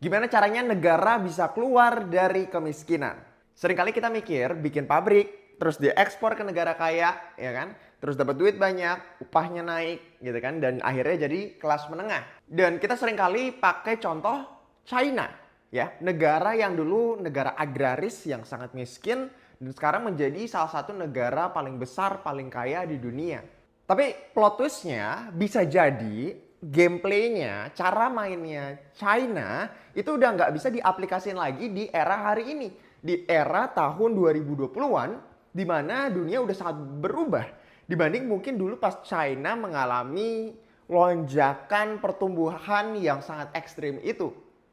Gimana caranya negara bisa keluar dari kemiskinan? Seringkali kita mikir bikin pabrik, terus diekspor ke negara kaya, ya kan? Terus dapat duit banyak, upahnya naik, gitu kan? Dan akhirnya jadi kelas menengah. Dan kita seringkali pakai contoh China, ya, negara yang dulu negara agraris yang sangat miskin dan sekarang menjadi salah satu negara paling besar, paling kaya di dunia. Tapi plot twistnya bisa jadi gameplaynya, cara mainnya China itu udah nggak bisa diaplikasikan lagi di era hari ini. Di era tahun 2020-an, di mana dunia udah sangat berubah. Dibanding mungkin dulu pas China mengalami lonjakan pertumbuhan yang sangat ekstrim itu.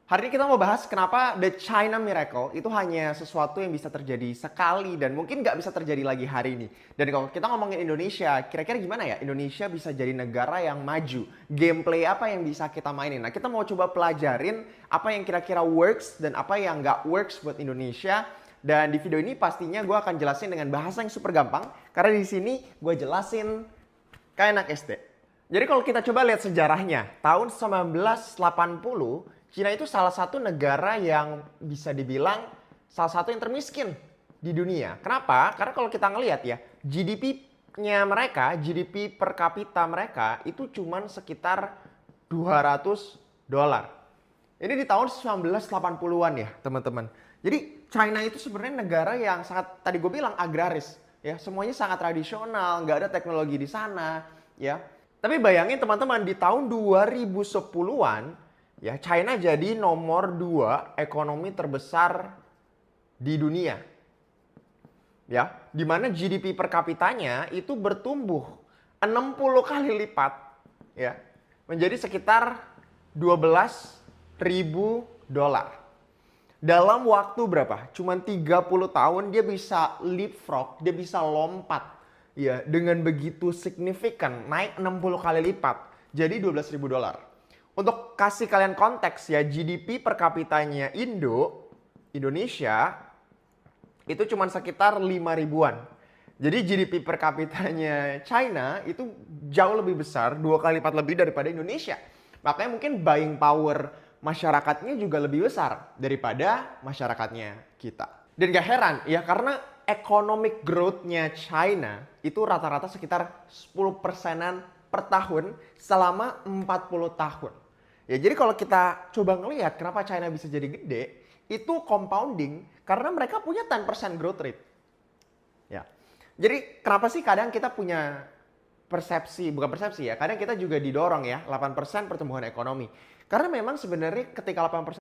Hari ini kita mau bahas kenapa The China Miracle itu hanya sesuatu yang bisa terjadi sekali dan mungkin nggak bisa terjadi lagi hari ini. Dan kalau kita ngomongin Indonesia, kira-kira gimana ya Indonesia bisa jadi negara yang maju? Gameplay apa yang bisa kita mainin? Nah, kita mau coba pelajarin apa yang kira-kira works dan apa yang nggak works buat Indonesia. Dan di video ini pastinya gue akan jelasin dengan bahasa yang super gampang. Karena di sini gue jelasin kayak anak SD. Jadi kalau kita coba lihat sejarahnya, tahun 1980, Cina itu salah satu negara yang bisa dibilang salah satu yang termiskin di dunia. Kenapa? Karena kalau kita ngelihat ya, GDP-nya mereka, GDP per kapita mereka itu cuma sekitar $200. Ini di tahun 1980-an ya, teman-teman. Jadi China itu sebenarnya negara yang sangat, tadi gue bilang agraris. Ya, semuanya sangat tradisional, nggak ada teknologi di sana. Ya, tapi bayangin teman-teman, di tahun 2010-an, ya China jadi nomor 2 ekonomi terbesar di dunia. Ya, di mana GDP per kapitanya itu bertumbuh 60 kali lipat, ya, menjadi sekitar $12.000. Dalam waktu berapa? Cuman 30 tahun dia bisa leapfrog, dia bisa lompat. Ya, dengan begitu signifikan, naik 60 kali lipat. Jadi $12.000. Untuk kasih kalian konteks ya, GDP per kapitanya Indonesia itu cuma sekitar 5 ribuan. Jadi GDP per kapitanya China itu jauh lebih besar, 2 kali lipat lebih daripada Indonesia. Makanya mungkin buying power masyarakatnya juga lebih besar daripada masyarakatnya kita. Dan gak heran ya, karena economic growth-nya China itu rata-rata sekitar 10%-an per tahun selama 40 tahun. Ya, jadi kalau kita coba ngelihat kenapa China bisa jadi gede, itu compounding karena mereka punya 10% growth rate. Ya. Jadi kenapa sih kadang kita punya persepsi, bukan persepsi ya, kadang kita juga didorong ya 8% pertumbuhan ekonomi. Karena memang sebenarnya ketika 8%